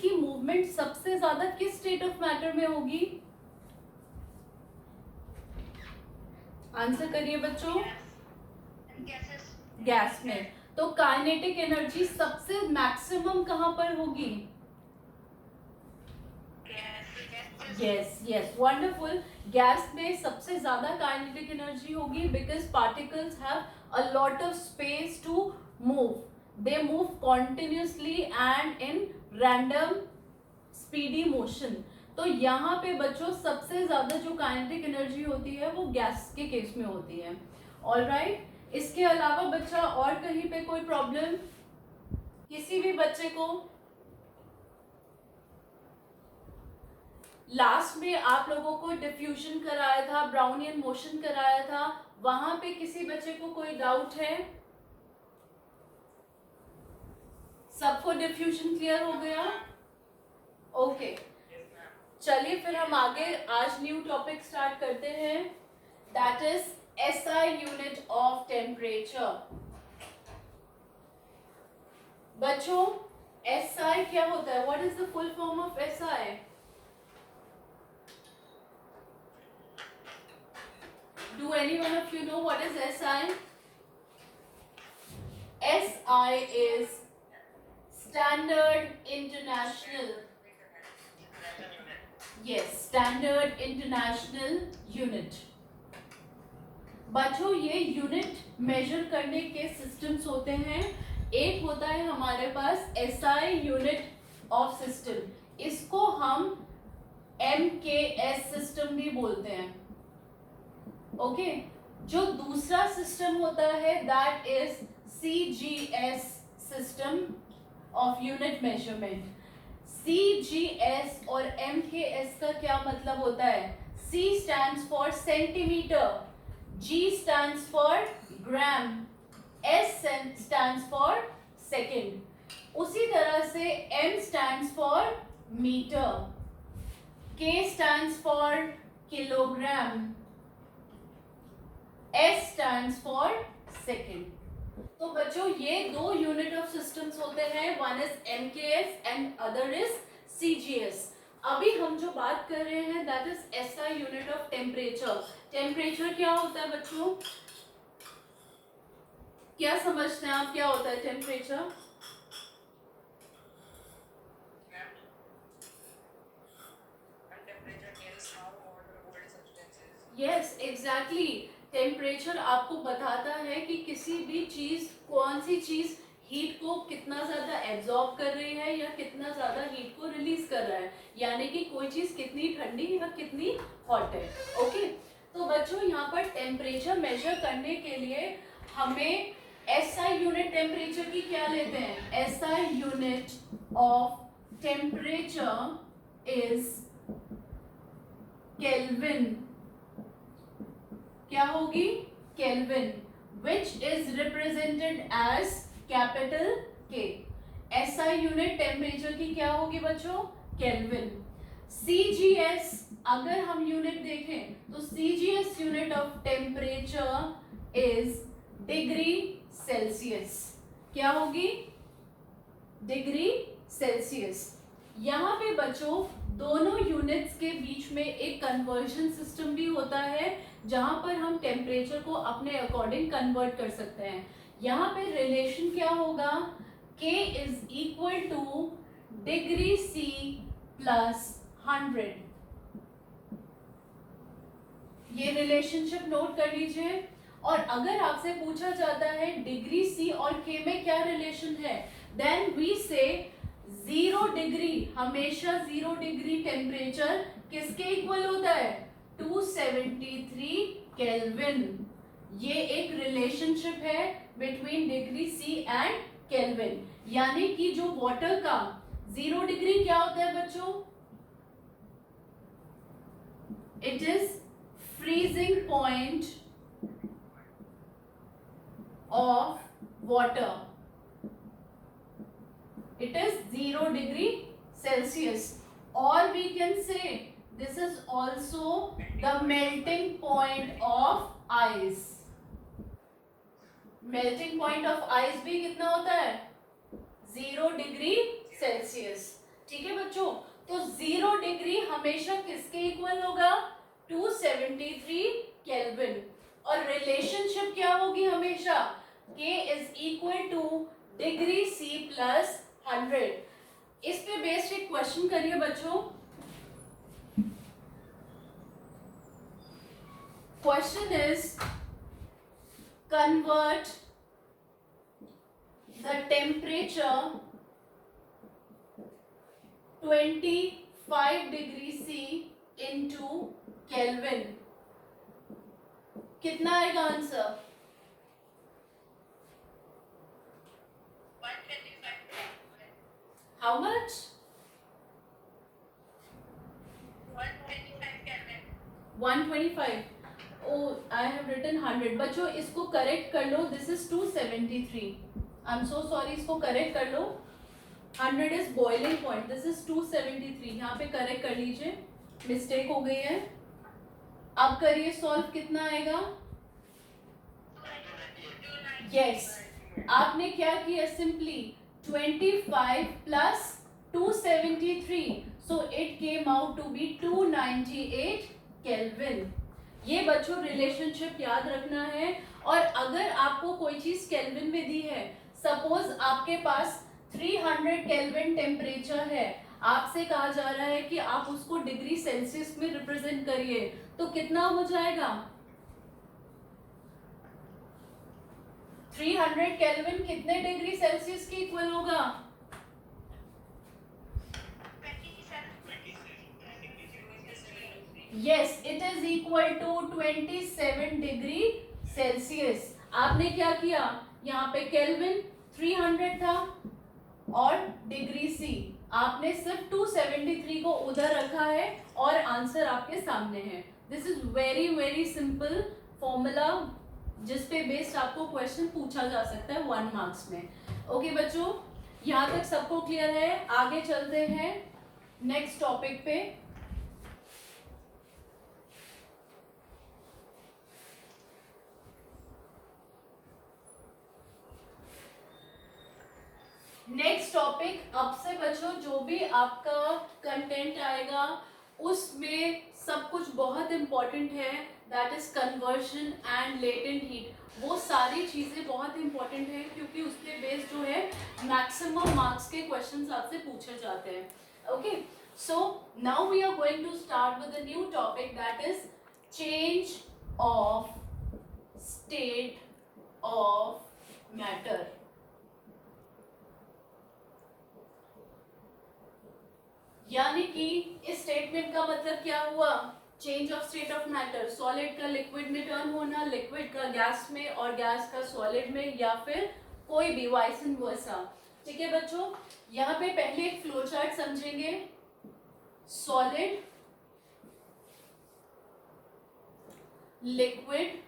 इसकी मूवमेंट सबसे ज्यादा किस स्टेट ऑफ मैटर में होगी? आंसर करिए बच्चों। गैस में। तो काइनेटिक एनर्जी सबसे मैक्सिमम कहां पर होगी? Yes yes, wonderful. गैस में सबसे ज्यादा काइनेटिक एनर्जी होगी because particles have a lot of space to move. They move continuously and in random speedy motion. तो यहाँ पे बच्चों सबसे ज्यादा जो काइनेटिक एनर्जी होती है वो गैस के केस में होती है. ऑलराइट, इसके अलावा बच्चा और कहीं पे कोई प्रॉब्लम किसी भी बच्चे को? लास्ट में आप लोगों को डिफ्यूजन कराया था, ब्राउनियन मोशन कराया था, वहां पे किसी बच्चे को कोई डाउट है? सबको डिफ्यूजन क्लियर हो गया? ओके, चलिए फिर हम आगे आज न्यू टॉपिक स्टार्ट करते हैं. That is SI unit of temperature. बच्चों SI क्या होता है? What is the full form of SI? Do any one of you know what is SI? SI is Standard International. Yes, Standard International Unit. बच्चों ये unit major करने के systems होते हैं. एक होता है हमारे पास SI यूनिट ऑफ सिस्टम. इसको हम MKS सिस्टम भी बोलते हैं. ओके, जो दूसरा सिस्टम होता है that is CGS system of unit measurement. CGS और MKS का क्या मतलब होता है? C stands for centimetre, G stands for gram, S stands for second. उसी तरह से M stands for metre, K stands for kilogram, S stands for second. तो बच्चों ये दो यूनिट ऑफ सिस्टम्स होते हैं. One is MKS and other is CGS. अभी हम जो बात कर रहे हैं that is SI unit of temperature. Temperature क्या होता है बच्चों? क्या समझते हैं आप क्या होता है टेम्परेचर? Yes exactly. टेम्परेचर आपको बताता है कि किसी भी चीज, कौन सी चीज हीट को कितना ज्यादा एब्जॉर्ब कर रही है या कितना ज्यादा हीट को रिलीज कर रहा है, यानी कि कोई चीज कितनी ठंडी या कितनी हॉट है. ओके, तो बच्चों यहाँ पर टेम्परेचर मेजर करने के लिए हमें SI यूनिट टेम्परेचर की क्या लेते हैं? SI unit of temperature is kelvin. क्या होगी? Kelvin, which is represented as capital K. SI unit temperature की क्या होगी बच्चों? केल्विन. CGS अगर हम यूनिट देखें तो CGS unit of temperature is degree Celsius. क्या होगी? Degree Celsius. यहाँ पे बच्चों दोनों यूनिट्स के बीच में एक कन्वर्जन सिस्टम भी होता है जहां पर हम टेम्परेचर को अपने अकॉर्डिंग कन्वर्ट कर सकते हैं. यहाँ पे रिलेशन क्या होगा? K is equal two degree C plus 100. ये रिलेशनशिप नोट कर लीजिए. और अगर आपसे पूछा जाता है डिग्री C और K में क्या रिलेशन है, देन वी से 0 डिग्री, हमेशा 0 डिग्री टेम्परेचर किसके इक्वल होता है? 273 केल्विन. ये एक रिलेशनशिप है between degree C and kelvin. यानी कि जो वाटर का 0 डिग्री क्या होता है बच्चों? It is freezing point of water. It is 0 degree Celsius, or we can say this is also the melting point of ice. Melting point of ice भी कितना होता है? 0 degree Celsius. ठीक है बच्चों? तो 0 डिग्री हमेशा किसके इक्वल होगा? 273 केल्विन। और रिलेशनशिप क्या होगी हमेशा? K is equal two degree C plus 100। इस पे बेस्ड एक क्वेश्चन करिए बच्चों। Question is convert the temperature 25 degree C into Kelvin। कितना आएगा answer? 125। How much? 125 Kelvin। 125। Oh, I have written 100। बच्चों इसको करेक्ट कर लो, this is 273। I am so sorry, इसको करेक्ट कर लो। 100 is boiling point, this is 273। यहाँ पे करेक्ट कर लीजिए, मिस्टेक हो गई है। अब करिए सॉल्व, कितना आएगा? यस, आपने क्या किया? Simply 25 plus 273, so it came out to be 298 kelvin. ये बच्चों रिलेशनशिप याद रखना है। और अगर आपको कोई चीज केल्विन में दी है, सपोज आपके पास 300 केल्विन टेम्परेचर है, आपसे कहा जा रहा है कि आप उसको डिग्री सेल्सियस में रिप्रेजेंट करिए, तो कितना हो जाएगा? 300 केल्विन कितने डिग्री सेल्सियस के इक्वल होगा? Yes, it is equal to 27 degree Celsius. आपने क्या किया? यहाँ पे केल्विन 300 था और डिग्री सी आपने सिर्फ 273 को उधर रखा है और आंसर आपके सामने है। This is very very simple formula जिस पे बेस्ड आपको क्वेश्चन पूछा जा सकता है 1 मार्क्स में। ओके बच्चों, यहाँ तक सबको क्लियर है? आगे चलते हैं नेक्स्ट टॉपिक पे। नेक्स्ट टॉपिक, अब से बच्चों जो भी आपका कंटेंट आएगा उसमें सब कुछ बहुत इंपॉर्टेंट है, that is conversion and latent heat. वो सारी चीजें बहुत इंपॉर्टेंट है क्योंकि उसके बेस जो है मैक्सिमम मार्क्स के क्वेश्चंस आपसे पूछे जाते हैं। Okay, so now we are going to start with a new topic that is change of state of matter. यानी कि इस स्टेटमेंट का मतलब क्या हुआ? Change of state of matter, solid का लिक्विड में टर्न होना, लिक्विड का गैस में और गैस का सॉलिड में, या फिर कोई भी वाइस एंड वर्सा। ठीक है बच्चों, यहाँ पे पहले एक फ्लो चार्ट समझेंगे। Solid, liquid,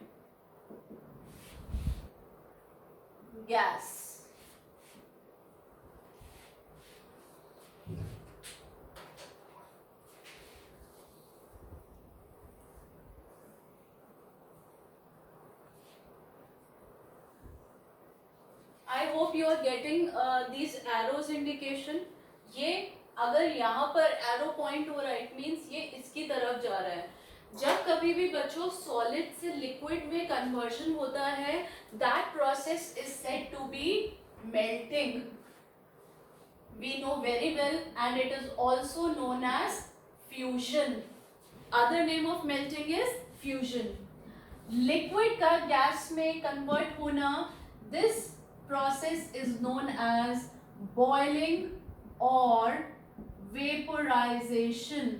gas. I hope you are getting these arrows indication। ये अगर यहाँ पर एरो पॉइंट हो रहा है, इट मीन्स ये इसकी तरफ जा रहा है। जब कभी भी बच्चों सॉलिड से लिक्विड में कन्वर्जन होता है, that process is said to be melting. We know very well, and it is also known as fusion. Other name of melting is fusion. Liquid का गैस में कन्वर्ट होना, this process is known as boiling or vaporization।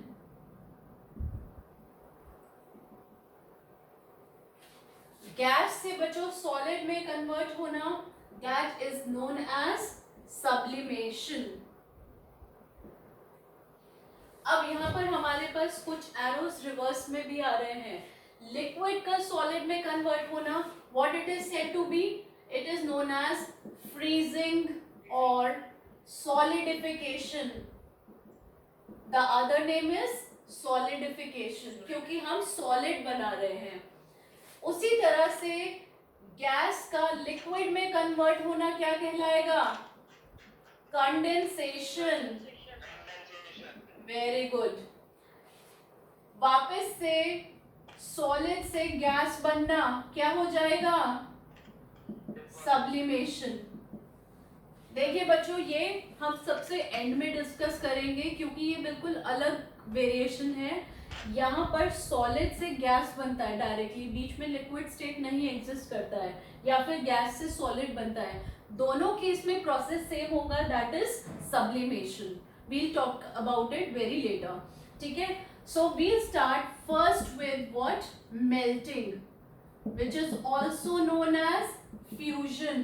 Gas से बच्चों solid में convert होना, that is known as sublimation। अब यहाँ पर हमारे पास कुछ एरोस रिवर्स में भी आ रहे हैं। लिक्विड का सॉलिड में कन्वर्ट होना, what it is said to be? It is known as freezing or solidification। The other name is solidification, क्योंकि हम solid बना रहे हैं। उसी तरह से गैस का लिक्विड में कन्वर्ट होना क्या कहलाएगा? कंडेंसेशन। Very good. वापस से सॉलिड से गैस बनना क्या हो जाएगा? सब्लिमेशन। देखिए बच्चों, ये हम सबसे एंड में डिस्कस करेंगे क्योंकि ये बिल्कुल अलग वेरिएशन है। यहाँ पर सॉलिड से गैस बनता है डायरेक्टली, बीच में लिक्विड स्टेट नहीं एग्जिस्ट करता है, या फिर गैस से सॉलिड बनता है। दोनों केस में प्रोसेस सेम होगा, that is sublimation. We'll talk about it very later, ठीक है। So we'll start first with what? Melting, which is also known as fusion.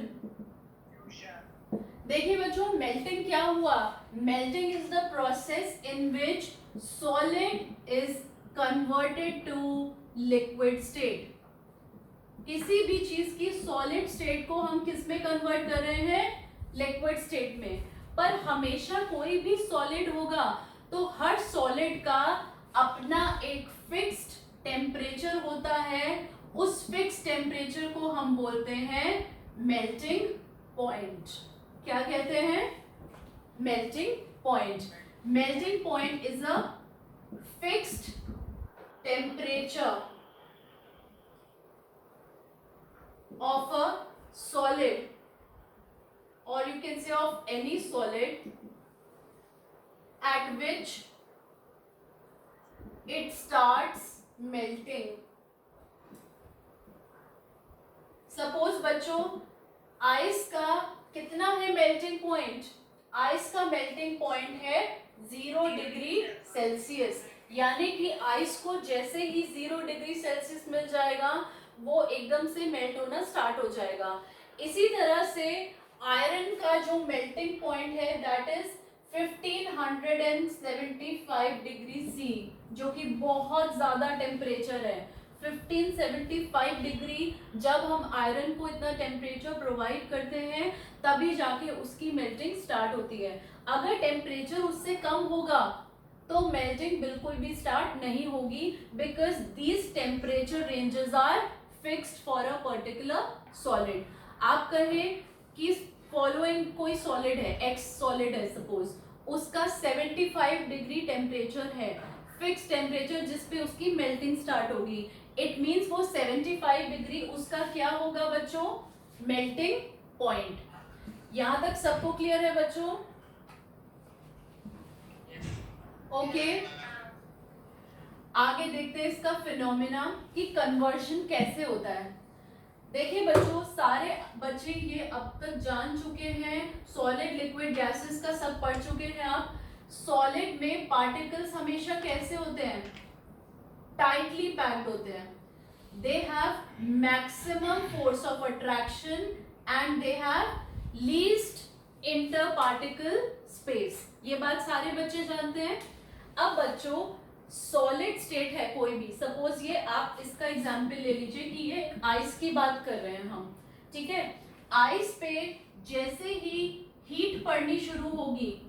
देखिए बच्चों, मेल्टिंग क्या हुआ? Melting is the process in which solid is converted to liquid state. किसी भी चीज की सॉलिड स्टेट को हम किस में कन्वर्ट कर रहे हैं? लिक्विड स्टेट में। पर हमेशा कोई भी सॉलिड होगा तो हर सॉलिड का अपना एक फिक्स्ड टेम्परेचर होता है। उस फिक्स टेम्परेचर को हम बोलते हैं मेल्टिंग पॉइंट। क्या कहते हैं? Melting point. Melting point is a fixed temperature of a solid, or you can say of any solid, at which it starts melting. Suppose बच्चों, आइस का कितना है मेल्टिंग पॉइंट? आइस का मेल्टिंग पॉइंट है 0 degree Celsius. यानी कि ice को जैसे ही 0 डिग्री सेल्सियस मिल जाएगा वो एकदम से मेल्ट होना स्टार्ट हो जाएगा। इसी तरह से आयरन का जो मेल्टिंग पॉइंट है दैट इज 1575 डिग्री सी, जो कि बहुत ज्यादा टेम्परेचर है। 1575 डिग्री, जब हम आयरन को इतना टेम्परेचर प्रोवाइड करते हैं तभी जाके उसकी मेल्टिंग स्टार्ट होती है। अगर टेम्परेचर उससे कम होगा तो मेल्टिंग बिल्कुल भी स्टार्ट नहीं होगी, because these temperature ranges are fixed for a particular solid. आप कहें कि फॉलोइंग कोई सॉलिड है, एक्स सॉलिड है सपोज, उसका 75 डिग्री टेम्परेचर है, फिक्स टेम्परेचर जिस पे उसकी मेल्टिंग स्टार्ट होगी। इट मीन्स वो 75 डिग्री उसका क्या होगा बच्चों? Melting point. यहां तक सबको क्लियर है बच्चों? ओके, आगे देखते हैं इसका फिनोमिना कि कन्वर्शन कैसे होता है। देखिए बच्चों, सारे बच्चे ये अब तक जान चुके हैं, सॉलिड लिक्विड गैसेस का सब पढ़ चुके हैं आप। सॉलिड में पार्टिकल्स हमेशा कैसे होते हैं? टाइटली पैक्ड होते हैं। They have maximum force of attraction and they have least inter particle space. ये बात सारे बच्चे जानते हैं। अब बच्चों, सॉलिड स्टेट है कोई भी, सपोज ये आप इसका एग्जाम्पल ले लीजिए कि ये आइस की बात कर रहे हैं हम, ठीक है। आइस पे जैसे ही हीट पड़नी शुरू होगी,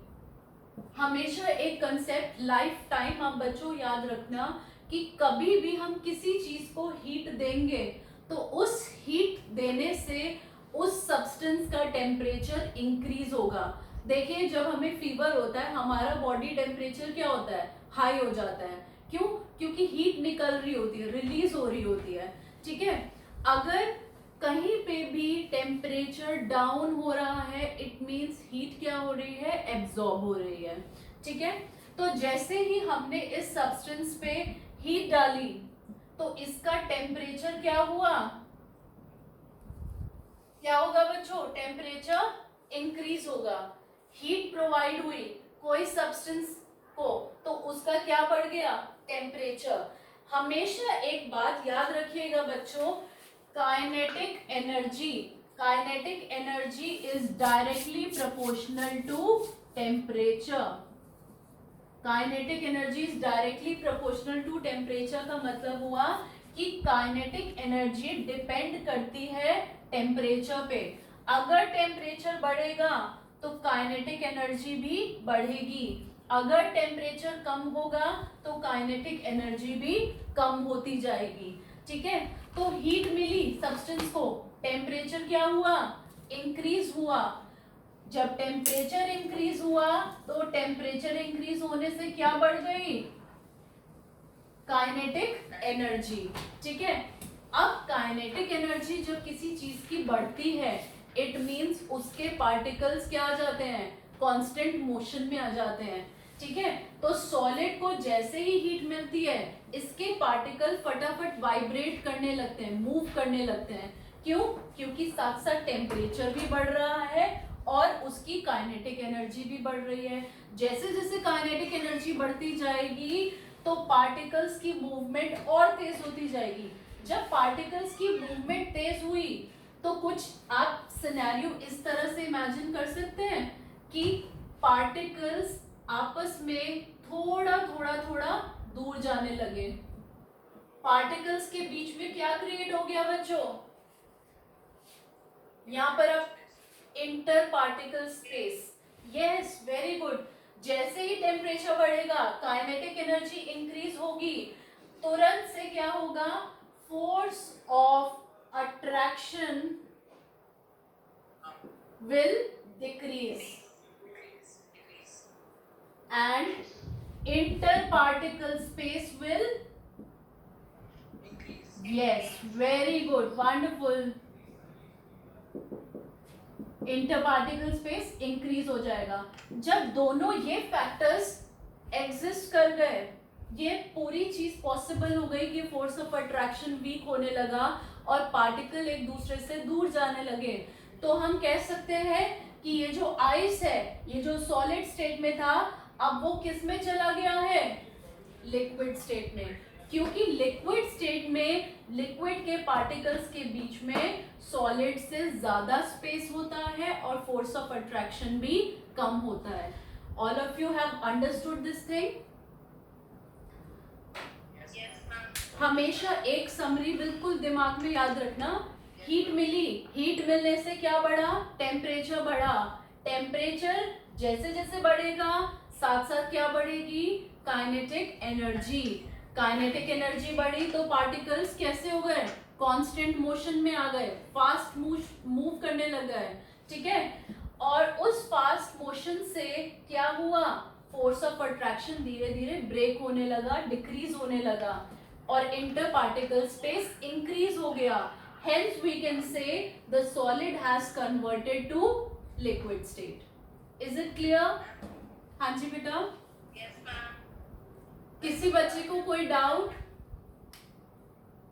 हमेशा एक कंसेप्ट लाइफ टाइम आप बच्चों याद रखना कि कभी भी हम किसी चीज को हीट देंगे तो उस हीट देने से उस सब्सटेंस का टेम्परेचर इंक्रीज होगा। देखिए, जब हमें फीवर होता है हमारा बॉडी टेम्परेचर क्या होता है? हाई हो जाता है। क्यों? क्योंकि हीट निकल रही होती है, रिलीज हो रही होती है, ठीक है। अगर कहीं पे भी टेम्परेचर डाउन हो रहा है, इट मींस हीट क्या हो रही है? एब्जॉर्ब हो रही है, ठीक है। तो जैसे ही हमने इस सब्सटेंस पे हीट डाली तो इसका टेम्परेचर क्या हुआ? क्या होगा बच्चों? टेम्परेचर इंक्रीज होगा। हीट प्रोवाइड हुई कोई सब्सटेंस को तो उसका क्या बढ़ गया? टेम्परेचर। हमेशा एक बात याद रखिएगा बच्चों, kinetic energy, kinetic energy is directly proportional to temperature. Kinetic energy is directly proportional to temperature का मतलब हुआ कि काइनेटिक एनर्जी डिपेंड करती है टेम्परेचर पे। अगर टेम्परेचर बढ़ेगा तो काइनेटिक एनर्जी भी बढ़ेगी, अगर टेम्परेचर कम होगा तो काइनेटिक एनर्जी भी कम होती जाएगी, ठीक है। तो हीट मिली सब्सटेंस को, टेम्परेचर क्या हुआ? इंक्रीज हुआ। जब टेम्परेचर इंक्रीज हुआ तो टेम्परेचर इंक्रीज होने से क्या बढ़ गई, काइनेटिक एनर्जी। ठीक है, अब काइनेटिक एनर्जी जब किसी चीज की बढ़ती है इट मींस उसके पार्टिकल्स क्या आ जाते हैं, कांस्टेंट मोशन में आ जाते हैं। ठीक है, तो सॉलिड को जैसे ही हीट मिलती है इसके पार्टिकल फटाफट वाइब्रेट करने लगते हैं, मूव करने लगते हैं। क्यों? क्योंकि साथ साथ टेम्परेचर भी बढ़ रहा है और उसकी काइनेटिक एनर्जी भी बढ़ रही है। जैसे जैसे काइनेटिक एनर्जी बढ़ती जाएगी तो पार्टिकल्स की मूवमेंट और तेज होती जाएगी। जब पार्टिकल्स की मूवमेंट तेज हुई तो कुछ आप सिनेरियो इस तरह से इमेजिन कर सकते हैं कि पार्टिकल्स आपस में थोड़ा थोड़ा थोड़ा दूर जाने लगे। पार्टिकल्स के बीच में क्या क्रिएट हो गया बच्चों, यहाँ पर अब inter particle space. Yes, very good. जैसे ही टेम्परेचर बढ़ेगा काइनेटिक एनर्जी इंक्रीज होगी, तुरंत से क्या होगा, force of attraction will decrease and interparticle space will increase. Yes, very good, wonderful. Interparticle space increase हो जाएगा। जब दोनों ये फैक्टर्स एग्जिस्ट कर गए, ये पूरी चीज पॉसिबल हो गई कि फोर्स ऑफ अट्रैक्शन वीक होने लगा और पार्टिकल एक दूसरे से दूर जाने लगे, तो हम कह सकते हैं कि ये जो आइस है, ये जो सॉलिड स्टेट में था, अब वो किस में चला गया है, लिक्विड स्टेट में। क्योंकि लिक्विड स्टेट में लिक्विड के पार्टिकल्स के बीच में सॉलिड से ज्यादा स्पेस होता है और फोर्स ऑफ अट्रैक्शन भी कम होता है। All of you have understood this thing? हमेशा एक समरी बिल्कुल दिमाग में याद रखना, हीट मिली, हीट मिलने से क्या बढ़ा, टेम्परेचर बढ़ा। टेम्परेचर जैसे जैसे बढ़ेगा साथ साथ क्या बढ़ेगी, काइनेटिक एनर्जी। काइनेटिक एनर्जी बढ़ी तो पार्टिकल्स कैसे हो गए, कांस्टेंट मोशन में आ गए, फास्ट मूव करने लग गए। ठीक है, और उस फास्ट मोशन से क्या हुआ, फोर्स ऑफ अट्रैक्शन धीरे धीरे ब्रेक होने लगा, डिक्रीज होने लगा और इंटर पार्टिकल स्पेस इंक्रीज हो गया। Hence we can say the solid has converted to liquid state. Is it clear? हाँ जी बेटा। Yes ma'am. किसी बच्चे को कोई doubt?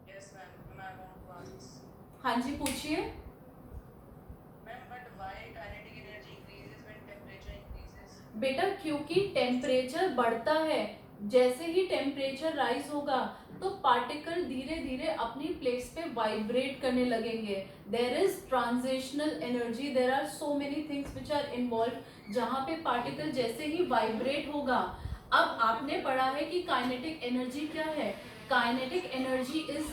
Yes ma'am. I want to ask. हाँ जी पूछिए। Ma'am, but why kinetic energy increases when temperature increases? बेटा क्योंकि टेम्परेचर बढ़ता है, जैसे ही टेम्परेचर राइज होगा तो पार्टिकल धीरे धीरे अपनी प्लेस पे वाइब्रेट करने लगेंगे। There is transitional energy, there are so many things which are involve, जहाँ पे पार्टिकल जैसे ही वाइब्रेट होगा। अब आपने पढ़ा है कि काइनेटिक एनर्जी क्या है, kinetic energy is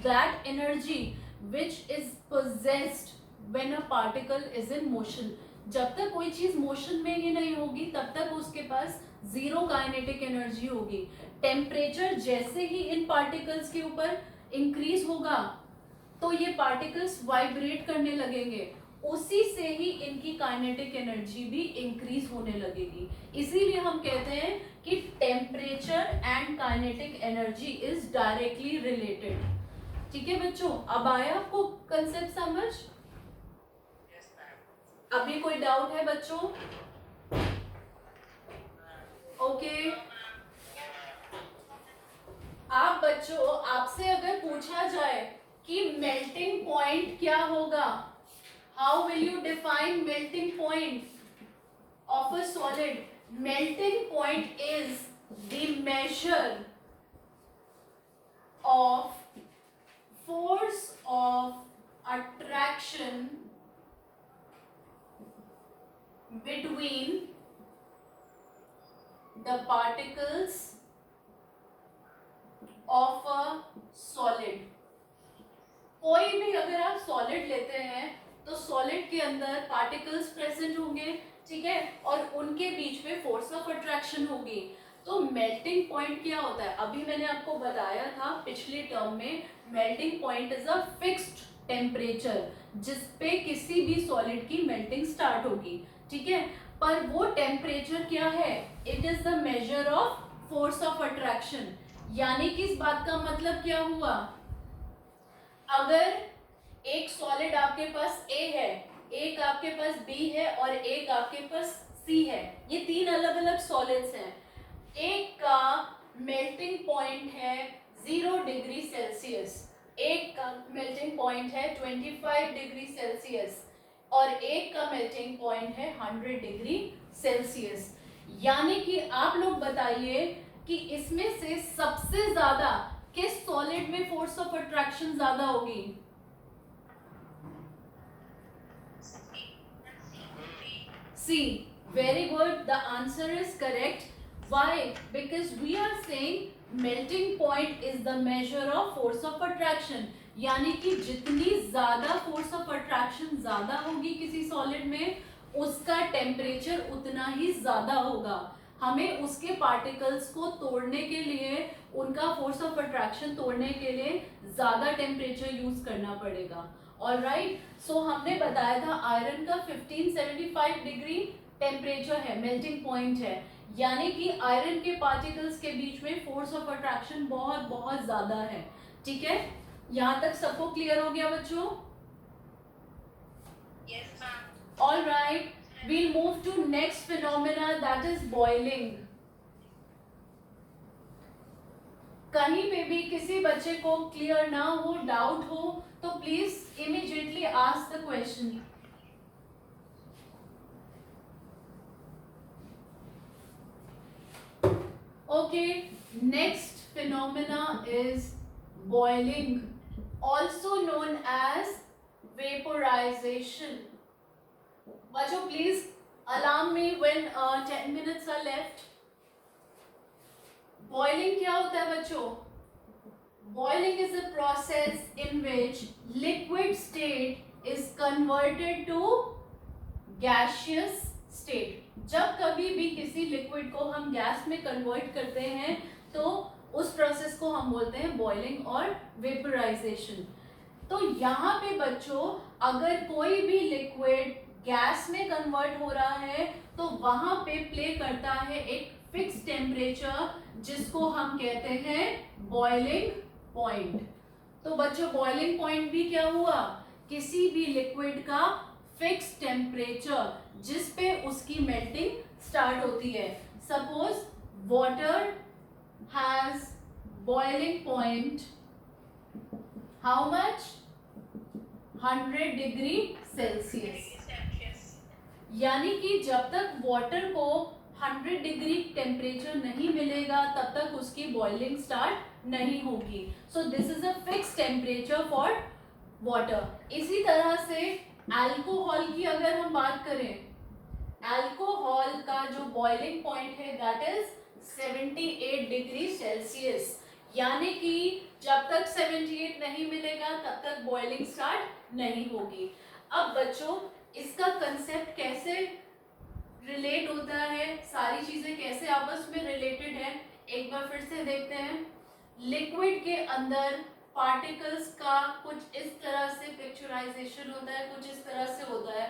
that energy which is possessed when a particle is in motion. जब तक कोई चीज मोशन में ही नहीं होगी तब तक उसके पास जीरो काइनेटिक एनर्जी होगी। टेम्परेचर जैसे ही इन पार्टिकल्स के ऊपर इंक्रीज होगा तो ये पार्टिकल्स वाइब्रेट करने लगेंगे, उसी से ही इनकी काइनेटिक एनर्जी भी इंक्रीज होने लगेगी। इसीलिए हम कहते हैं कि temperature and kinetic energy is directly related. ठीक है बच्चों, अब आया आपको कंसेप्ट समझ? अभी कोई डाउट है बच्चों? ओके आप बच्चों, आपसे अगर पूछा जाए कि मेल्टिंग पॉइंट क्या होगा, how will you define melting point of a solid? Melting point is the measure of force of attraction between the particles of a solid। कोई भी अगर आप सॉलिड लेते हैं तो सॉलिड के अंदर पार्टिकल्स प्रेजेंट होंगे, ठीक है, और उनके बीच में फोर्स ऑफ अट्रैक्शन होगी। तो मेल्टिंग पॉइंट क्या होता है, अभी मैंने आपको बताया था पिछले टर्म में, melting point is a fixed temperature जिस पे किसी भी सॉलिड की मेल्टिंग स्टार्ट होगी। ठीक है, पर वो टेम्परेचर क्या है, it is the measure of force of attraction. यानी कि इस बात का मतलब क्या हुआ, अगर एक सॉलिड आपके पास A है, एक आपके पास B है और एक आपके पास C है, ये तीन अलग अलग सॉलिड्स हैं। एक का मेल्टिंग पॉइंट है 0 डिग्री सेल्सियस, एक का मेल्टिंग पॉइंट है 25 डिग्री सेल्सियस और एक का मेल्टिंग पॉइंट है 100 डिग्री सेल्सियस। यानी कि आप लोग बताइए कि इसमें से सबसे ज्यादा किस सॉलिड में फोर्स ऑफ अट्रैक्शन ज्यादा होगी? C. Very good. The answer is correct. Why? Because we are saying melting point is the measure of force of attraction. यानी कि जितनी ज्यादा फोर्स ऑफ अट्रैक्शन ज्यादा होगी किसी सॉलिड में, उसका टेम्परेचर उतना ही ज्यादा होगा। हमें उसके पार्टिकल्स को तोड़ने के लिए, उनका फोर्स ऑफ अट्रैक्शन तोड़ने के लिए ज्यादा टेम्परेचर यूज करना पड़ेगा। ऑलराइट, सो हमने बताया था आयरन का 1575 डिग्री टेम्परेचर है, मेल्टिंग पॉइंट है, यानी कि आयरन के पार्टिकल्स के बीच में फोर्स ऑफ अट्रैक्शन बहुत बहुत ज्यादा है। ठीक है, यहाँ तक सबको क्लियर हो गया बच्चों? Yes, ma'am. Alright, we'll move to next phenomena, that is boiling. कहीं पे भी किसी बच्चे को क्लियर ना हो, डाउट हो, तो please immediately ask the question. Okay, next phenomena is boiling, also known as vaporization. बच्चों please alarm me when 10 minutes are left. Boiling क्या होता है बच्चों? Boiling is a process in which liquid state is converted to gaseous state. जब कभी भी किसी liquid को हम गैस में कन्वर्ट करते हैं तो उस प्रोसेस को हम बोलते हैं बॉइलिंग और वेपोराइजेशन। तो यहाँ पे बच्चों अगर कोई भी लिक्विड गैस में कन्वर्ट हो रहा है तो वहां पे प्ले करता है एक फिक्स टेम्परेचर जिसको हम कहते हैं बॉइलिंग पॉइंट। तो बच्चों बॉइलिंग पॉइंट भी क्या हुआ, किसी भी लिक्विड का फिक्स टेम्परेचर जिस पे उसकी मेल्टिंग स्टार्ट होती है। Suppose water has boiling point how much, 100 degree Celsius. यानी कि जब तक वाटर को 100 डिग्री टेम्परेचर नहीं मिलेगा तब तक उसकी बॉइलिंग स्टार्ट नहीं होगी। So this is a fix temperature for water. इसी तरह से अल्कोहल की अगर हम बात करें, अल्कोहल का जो बॉइलिंग पॉइंट है दैट इज 78 डिग्री सेल्सियस। यानी कि जब तक 78 नहीं मिलेगा तब तक बॉइलिंग स्टार्ट नहीं होगी। अब बच्चों इसका कंसेप्ट कैसे रिलेट होता है, सारी चीजें कैसे आपस में रिलेटेड है, एक बार फिर से देखते हैं। लिक्विड के अंदर पार्टिकल्स का कुछ इस तरह से पिक्चराइजेशन होता है, कुछ इस तरह से होता है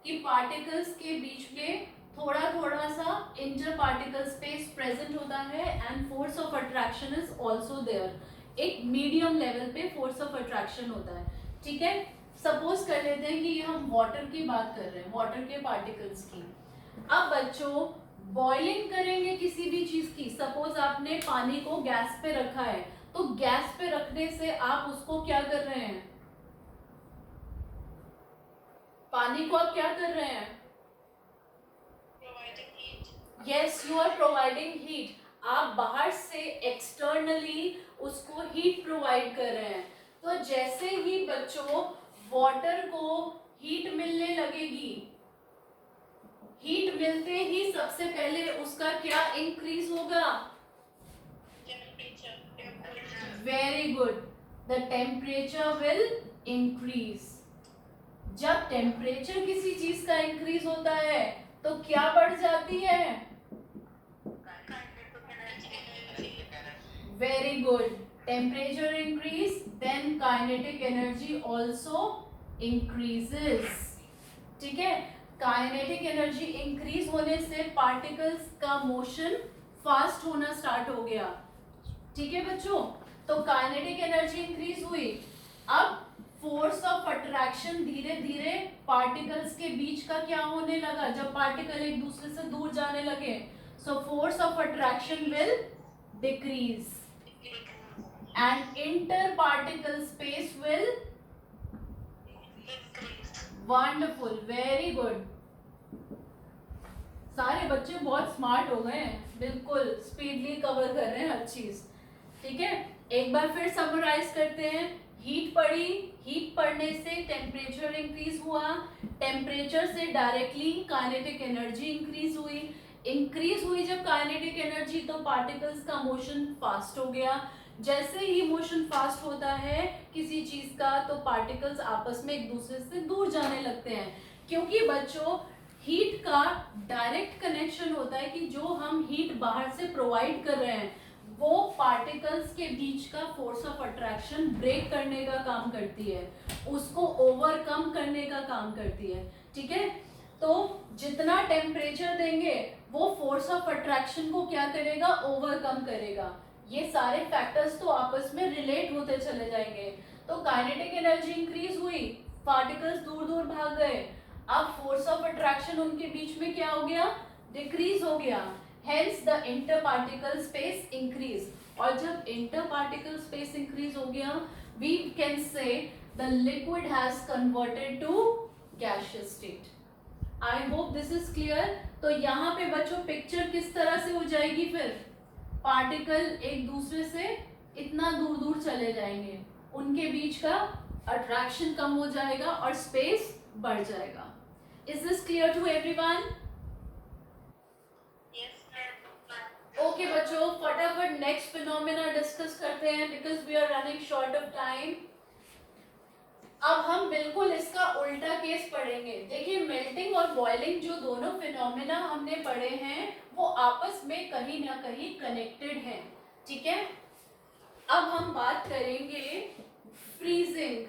कि पार्टिकल्स के बीच में थोड़ा थोड़ा सा इंटर पार्टिकल स्पेस प्रेजेंट होता है and force of attraction is also there. एक मीडियम लेवल पे फोर्स ऑफ अट्रैक्शन होता है। ठीक है, सपोज कर लेते हैं कि ये हम वाटर की बात कर रहे हैं, वाटर के पार्टिकल्स की। अब बच्चों बॉइलिंग करेंगे किसी भी चीज की, सपोज आपने पानी को गैस पे रखा है, तो गैस पे रखने से आप उसको क्या कर रहे हैं, पानी को आप क्या कर रहे हैं, yes you are providing heat. आप बाहर से एक्सटर्नली उसको हीट प्रोवाइड कर रहे हैं। तो जैसे ही बच्चों वाटर को हीट मिलने लगेगी, हीट मिलते ही सबसे पहले उसका क्या इंक्रीज होगा, very good, the temperature will increase. जब टेम्परेचर किसी चीज का इंक्रीज होता है तो क्या बढ़ जाती है, very good, temperature increase then kinetic energy also increases। ठीक है, काइनेटिक एनर्जी इंक्रीज होने से पार्टिकल्स का मोशन फास्ट होना स्टार्ट हो गया। ठीक है बच्चों, तो काइनेटिक एनर्जी इंक्रीज हुई। अब फोर्स ऑफ अट्रैक्शन धीरे धीरे पार्टिकल्स के बीच का क्या होने लगा, जब पार्टिकल एक दूसरे से दूर जाने लगे, so force of attraction will decrease and interparticle space will wonderful, very good। सारे बच्चे बहुत स्मार्ट हो गए हैं, बिल्कुल स्पीडली कवर कर रहे हैं हर चीज। ठीक है, एक बार फिर समराइज करते हैं। हीट पड़ी, हीट पड़ने से टेम्परेचर इंक्रीज हुआ, टेम्परेचर से डायरेक्टली काइनेटिक एनर्जी इंक्रीज हुई जब काइनेटिक एनर्जी, तो पार्टिकल्स का मोशन फास्ट हो गया। जैसे ही मोशन फास्ट होता है किसी चीज का, तो पार्टिकल्स आपस में एक दूसरे से दूर जाने लगते हैं, क्योंकि बच्चों हीट का डायरेक्ट कनेक्शन होता है कि जो हम हीट बाहर से प्रोवाइड कर रहे हैं वो पार्टिकल्स के बीच का फोर्स ऑफ अट्रैक्शन ब्रेक करने का काम करती है, उसको ओवरकम करने का काम करती है। ठीक है, तो जितना टेम्परेचर देंगे वो फोर्स ऑफ अट्रैक्शन को क्या करेगा, ओवरकम करेगा। ये सारे फैक्टर्स तो आपस में रिलेट होते चले जाएंगे। तो काइनेटिक एनर्जी इंक्रीज हुई, पार्टिकल्स दूर दूर भाग गए, अब फोर्स ऑफ अट्रैक्शन उनके बीच में क्या हो गया, डिक्रीज हो गया, hence the interparticle space increase. और जब इंटरपार्टिकल स्पेस इंक्रीज हो गया, we can say the liquid has converted to gaseous state. I hope this is clear. तो यहाँ पे बच्चों पिक्चर किस तरह से हो जाएगी, फिर पार्टिकल एक दूसरे से इतना दूर दूर चले जाएंगे, उनके बीच का अट्रैक्शन कम हो जाएगा और स्पेस बढ़ जाएगा। Is this clear to everyone? Okay बच्चों, फटाफट नेक्स्ट फिनोमेना डिस्कस करते हैं because we are running short of time. अब हम बिल्कुल इसका उल्टा केस पढ़ेंगे। देखिए, मेल्टिंग और बॉइलिंग जो दोनों फिनोमेना हमने पढ़े हैं वो आपस में कहीं ना कहीं कनेक्टेड हैं। ठीक है, अब हम बात करेंगे freezing,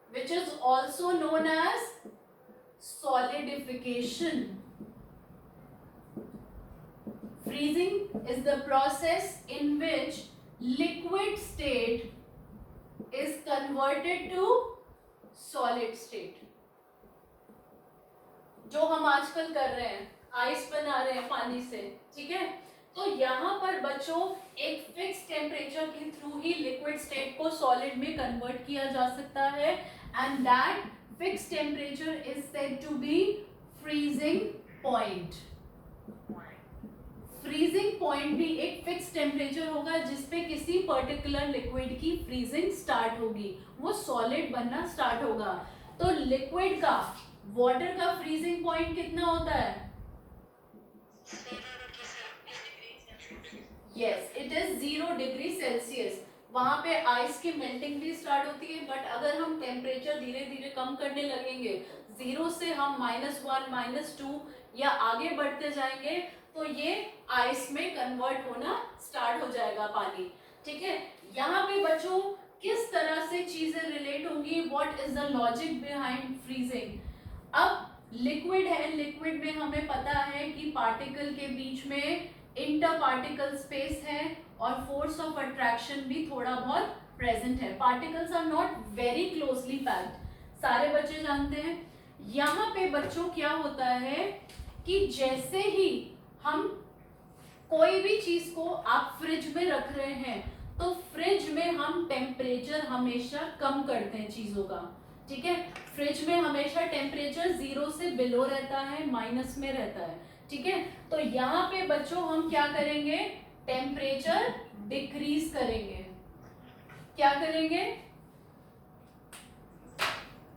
which is also known as solidification. Freezing is the process in which liquid state is converted to solid state. जो हम आजकल कर रहे हैं, आइस बना रहे हैं पानी से। ठीक है, तो यहाँ पर बच्चों एक फिक्स टेम्परेचर के थ्रू ही लिक्विड स्टेट को सॉलिड में कन्वर्ट किया जा सकता है, and that fix temperature is said to be freezing point. Freezing point भी एक फिक्स टेम्परेचर होगा जिसपे किसी पर्टिकुलर लिक्विड की फ्रीजिंग स्टार्ट होगी, वो सॉलिड बनना स्टार्ट होगा। तो लिक्विड का, वाटर का फ्रीजिंग पॉइंट कितना होता है? Yes, it is 0 degree Celsius. वहां पे आइस की मेल्टिंग भी स्टार्ट होती है, बट अगर हम टेम्परेचर धीरे धीरे कम करने लगेंगे, 0 से हम -1 -2 या आगे बढ़ते जाएंगे, तो ये आइस में कन्वर्ट होना स्टार्ट हो जाएगा पानी। ठीक है, यहाँ पे बच्चों किस तरह से चीजें रिलेट होंगी, what is the logic behind freezing. अब लिक्विड है, लिक्विड में हमें पता है कि पार्टिकल के बीच में इंटर पार्टिकल स्पेस है और फोर्स ऑफ अट्रैक्शन भी थोड़ा बहुत प्रेजेंट है। Particles are not very closely packed, सारे बच्चे जानते हैं। यहाँ पे बच्चों क्या होता है कि जैसे ही हम कोई भी चीज को आप फ्रिज में रख रहे हैं, तो फ्रिज में हम टेम्परेचर हमेशा कम करते हैं चीजों का। ठीक है, फ्रिज में हमेशा टेम्परेचर 0 से बिलो रहता है, माइनस में रहता है। ठीक है, तो यहाँ पे बच्चों हम क्या करेंगे, टेम्परेचर डिक्रीज करेंगे। क्या करेंगे?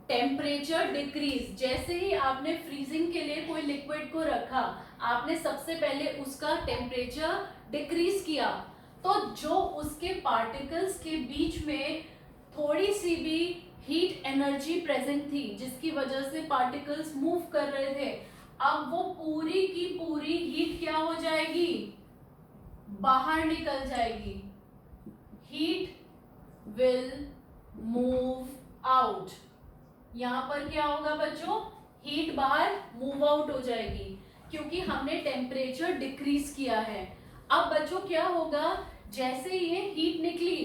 Temperature decrease. जैसे ही आपने फ्रीजिंग के लिए कोई लिक्विड को रखा, आपने सबसे पहले उसका टेम्परेचर डिक्रीज किया, तो जो उसके पार्टिकल्स के बीच में थोड़ी सी भी हीट एनर्जी प्रेजेंट थी, जिसकी वजह से पार्टिकल्स मूव कर रहे थे, अब वो पूरी की पूरी हीट क्या हो जाएगी, बाहर निकल जाएगी। Heat will move out. यहां पर क्या होगा बच्चों, हीट बाहर मूव आउट हो जाएगी क्योंकि हमने टेम्परेचर डिक्रीज किया है। अब बच्चों क्या होगा, जैसे ये हीट निकली,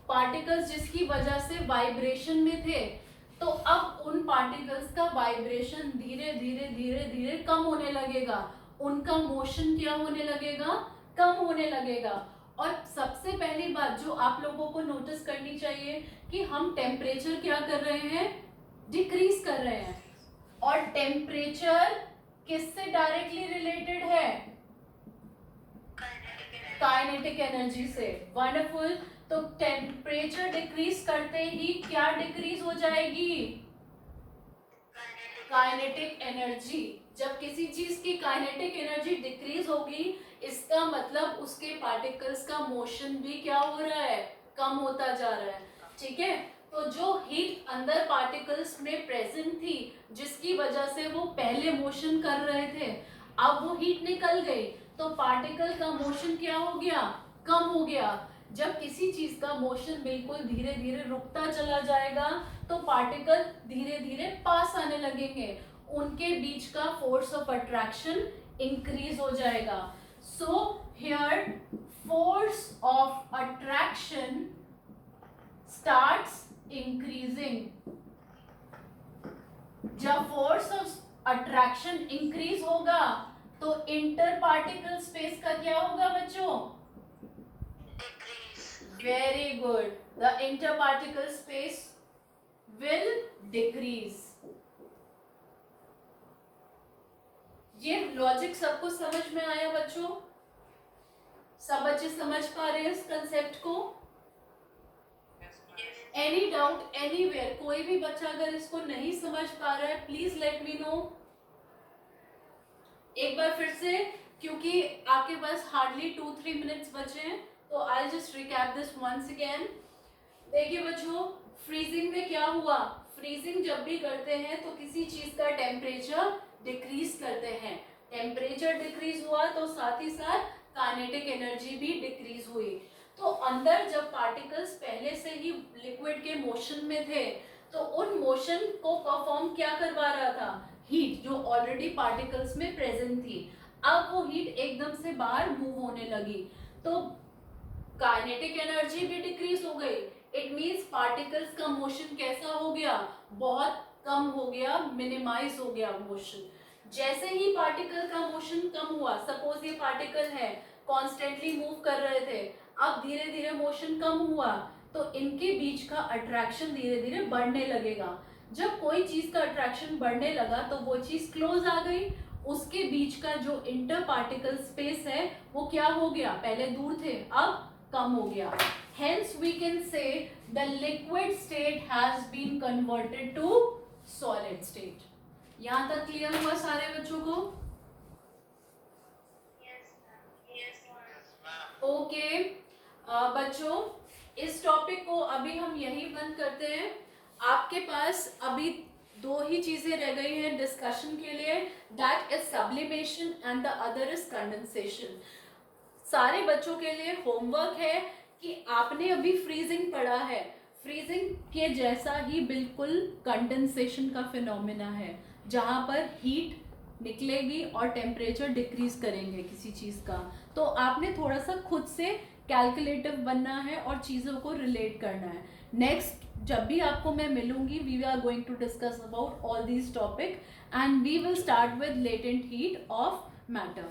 पार्टिकल्स जिसकी वजह से वाइब्रेशन में थे, तो अब उन पार्टिकल्स का वाइब्रेशन धीरे धीरे धीरे धीरे कम होने लगेगा, उनका मोशन क्या होने लगेगा, कम होने लगेगा। और सबसे पहली बात जो आप लोगों को नोटिस करनी चाहिए कि हम टेम्परेचर क्या कर रहे हैं, डिक्रीज कर रहे हैं। और टेम्परेचर किससे डायरेक्टली रिलेटेड है, काइनेटिक एनर्जी से। वंडरफुल। तो टेम्परेचर डिक्रीज करते ही क्या डिक्रीज हो जाएगी, काइनेटिक एनर्जी। जब किसी चीज की काइनेटिक एनर्जी डिक्रीज होगी, इसका मतलब उसके पार्टिकल्स का मोशन भी क्या हो रहा है, कम होता जा रहा है। ठीक है, तो जो हीट अंदर पार्टिकल्स में प्रेजेंट थी, जिसकी वजह से वो पहले मोशन कर रहे थे, अब वो हीट निकल गई, तो पार्टिकल का मोशन क्या हो गया, कम हो गया। जब किसी चीज का मोशन बिल्कुल धीरे धीरे रुकता चला जाएगा, तो पार्टिकल धीरे धीरे पास आने लगेंगे, उनके बीच का फोर्स ऑफ अट्रैक्शन इंक्रीज हो जाएगा। So here force of attraction starts increasing। जब फोर्स ऑफ अट्रैक्शन इंक्रीज होगा तो इंटर पार्टिकल स्पेस का क्या होगा बच्चों, very good, the inter particle space will decrease. ये लॉजिक सबको समझ में आया बच्चों, सब बच्चे समझ पा रहे हैं इस कंसेप्ट को। एनी डाउट एनीवेयर, कोई भी बच्चा अगर इसको नहीं समझ पा रहा है प्लीज लेट मी नो। एक बार फिर से, क्योंकि आपके पास हार्डली 2-3 मिनट्स बचे हैं, तो I just recap this once again. देखिए बच्चों, फ्रीजिंग में क्या हुआ, फ्रीजिंग जब भी करते हैं तो किसी चीज का टेम्परेचर डिक्रीज करते हैं। टेम्परेचर डिक्रीज हुआ तो साथ ही साथ काइनेटिक एनर्जी भी डिक्रीज हुई। तो अंदर जब पार्टिकल्स पहले से ही लिक्विड के मोशन में थे, तो उन मोशन को परफॉर्म क्या करवा रहा था, हीट जो ऑलरेडी पार्टिकल्स में प्रेजेंट थी। अब वो हीट एकदम से बाहर मूव होने लगी, तो काइनेटिक एनर्जी भी डिक्रीज हो गई। इट मींस पार्टिकल्स का मोशन कैसा हो गया, बहुत कम हो गया, मिनिमाइज हो गया मोशन। जैसे ही पार्टिकल का मोशन कम हुआ, सपोज ये पार्टिकल है, कॉन्स्टेंटली मूव कर रहे थे, अब धीरे धीरे मोशन कम हुआ, तो इनके बीच का अट्रैक्शन धीरे धीरे बढ़ने लगेगा। जब कोई चीज का अट्रैक्शन बढ़ने लगा तो वो चीज क्लोज आ गई, उसके बीच का जो इंटर पार्टिकल स्पेस है वो क्या हो गया, पहले दूर थे अब कम हो गया। Hence we can say the liquid state has been converted to solid state। यहाँ तक क्लियर हुआ सारे बच्चों को? ओके बच्चों, इस टॉपिक को अभी हम यही बंद करते हैं। आपके पास अभी 2 ही चीजें रह गई हैं डिस्कशन के लिए, that is sublimation and the other is condensation. सारे बच्चों के लिए होमवर्क है कि आपने अभी फ्रीजिंग पढ़ा है, फ्रीजिंग के जैसा ही बिल्कुल कंडेंसेशन का फिनोमेना है, जहाँ पर हीट निकलेगी और टेम्परेचर डिक्रीज करेंगे किसी चीज़ का। तो आपने थोड़ा सा खुद से कैलकुलेटिव बनना है और चीज़ों को रिलेट करना है। नेक्स्ट जब भी आपको मैं मिलूंगी, we are going to discuss about all these topic and we will start with latent heat of matter.